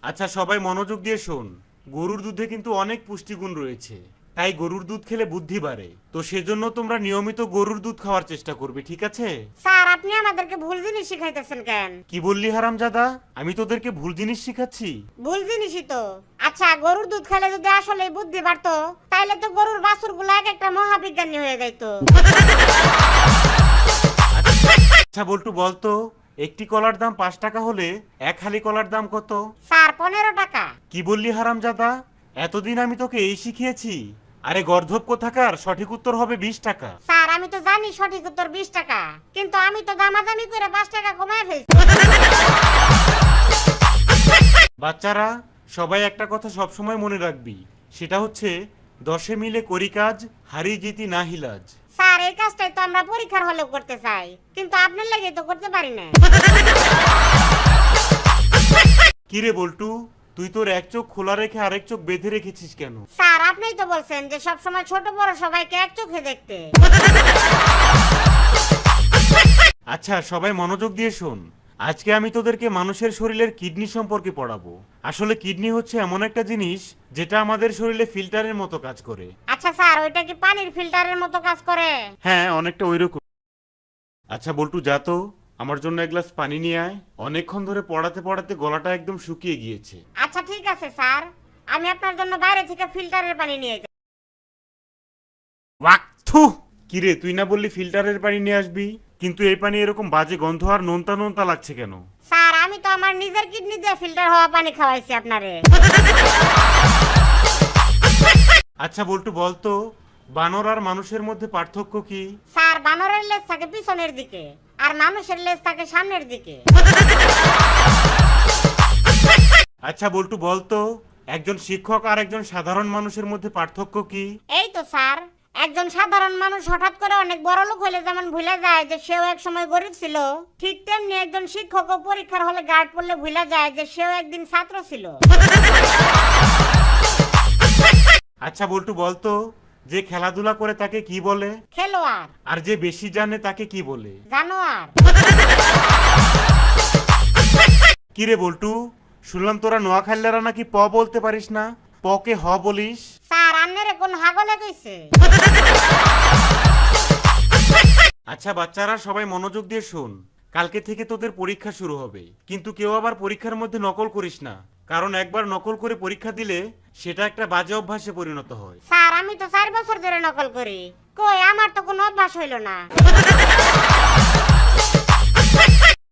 আচ্ছা সবাই মনোযোগ দিয়ে শোন, গরুর দুধে কিন্তু অনেক পুষ্টিগুণ রয়েছে, তাই গরুর দুধ খেলে বুদ্ধি বাড়ে। তো সেজন্য তোমরা নিয়মিত গরুর দুধ খাওয়ার চেষ্টা করবে, ঠিক আছে? স্যার আপনি আমাদেরকে ভুল জিনিস শিখাইতেছেন কেন? কি বললি হারামজাদা? আমি তোদেরকে ভুল জিনিস শিখাচ্ছি? ভুল জিনিসই তো। আচ্ছা গরুর দুধ খেলে যদি আসলে বুদ্ধি বাড়তো তাইলে তো গরুর বাছুরগুলো এক একটা মহাবিজ্ঞানী হয়ে যাইতো। আচ্ছা বল্টু বলতো, একটি কলার দাম 5 টাকা হলে এক হালি কলার দাম কত? স্যার 15 টাকা। কি বললি হারামজাদা? এতদিন আমি তোকে এই শিখিয়েছি। আরে গর্ধব কোথাকার, সঠিক উত্তর হবে 20 টাকা। স্যার আমি তো জানি সঠিক উত্তর 20 টাকা, কিন্তু আমি তো দামাদামি করে 5 টাকা কমায় ফেলছি। বাচ্চারা সবাই একটা কথা সবসময় মনে রাখবি, সেটা হচ্ছে 10 মিলে করি কাজ, হারি জিতি না হিলাজ। স্যার এই কাজটাই তো আমরা পরীক্ষার হলেও করতে চাই, কিন্তু আপনার লাগে তো করতে পারি না। কিরে বল্টু, তুই তোর এক চোখ খোলা রেখে আরেক চোখ বেঁধে রেখেছিস কেন? স্যার আপনিই তো বলছেন যে সব সময় ছোট বড় সবাইকে এক চোখে দেখতে। আচ্ছা সবাই মনোযোগ দিয়ে শোন, আজকে আমি তোদেরকে মানুষের শরীরের কিডনি সম্পর্কে পড়াবো। আসলে কিডনি হচ্ছে এমন একটা জিনিস যেটা আমাদের শরীরে ফিল্টারের মতো কাজ করে। আচ্ছা স্যার ওইটা কি পানির ফিল্টারের মতো কাজ করে? হ্যাঁ অনেকটা ওইরকম। আচ্ছা বল্টু যা তো, আমার জন্য এক গ্লাস পানি নিয়ে আয়। অনেকক্ষণ ধরে পড়াতে পড়াতে গলাটা একদম শুকিয়ে গিয়েছে। আচ্ছা ঠিক আছে স্যার, আমি আপনার জন্য বাইরে থেকে ফিল্টারের পানি নিয়ে যাই। ওয়াক্থু! কিরে তুই না বললি ফিল্টারের পানি নিয়ে আসবি, কিন্তু এই পানি এরকম বাজে গন্ধ আর নোনতা নোনতা লাগছে কেন? স্যার আমি তো আমার নিজের কিডনি দিয়ে ফিল্টার হওয়া পানি খাওয়াইছি আপনারে। আচ্ছা বল্টু বলতো, বানর আর মানুষের মধ্যে পার্থক্য কি? স্যার বানরের লেজ থাকে পিছনের দিকে আর মানুষের লেজ থাকে সামনের দিকে। আচ্ছা বল্টু বলতো, একজন শিক্ষক আর একজন সাধারণ মানুষের মধ্যে পার্থক্য কি? এই তো স্যার, একজন সাধারণ মানুষ হঠাৎ করে অনেক বড় লোক হলে যেমন ভুলে যায় যে সেও এক সময় গরিব ছিল, ঠিক তেমনি একজন শিক্ষকও পরীক্ষার হলে গার্ড পড়লে ভুলে যায় যে সেও একদিন ছাত্র ছিল। আচ্ছা বল্টু বলতো, যে খেলাধুলা করে তাকে কি বলে? খেলোয়াড়। আর যে বেশি জানে তাকে কি বলে? জানোয়ার। কিরে বল্টু, শুনলাম তোরা নোয়াখালীরা নাকি প বলতে পারিস না, পকে হ বলিস? স্যার আন্নারে কোন হাগলে কইছে? আচ্ছা বাচ্চারা সবাই মনোযোগ দিয়ে শোন, কালকে থেকে তোদের পরীক্ষা শুরু হবে, কিন্তু কেউ আবার পরীক্ষার মধ্যে নকল করিস না, কারণ একবার নকল করে পরীক্ষা দিলে সেটা একটা বাজে অভ্যাসে পরিণত হয়। স্যার আমি তো 4 বছর ধরে নকল করি, কই আমার তো কোনো অভ্যাস হইল না।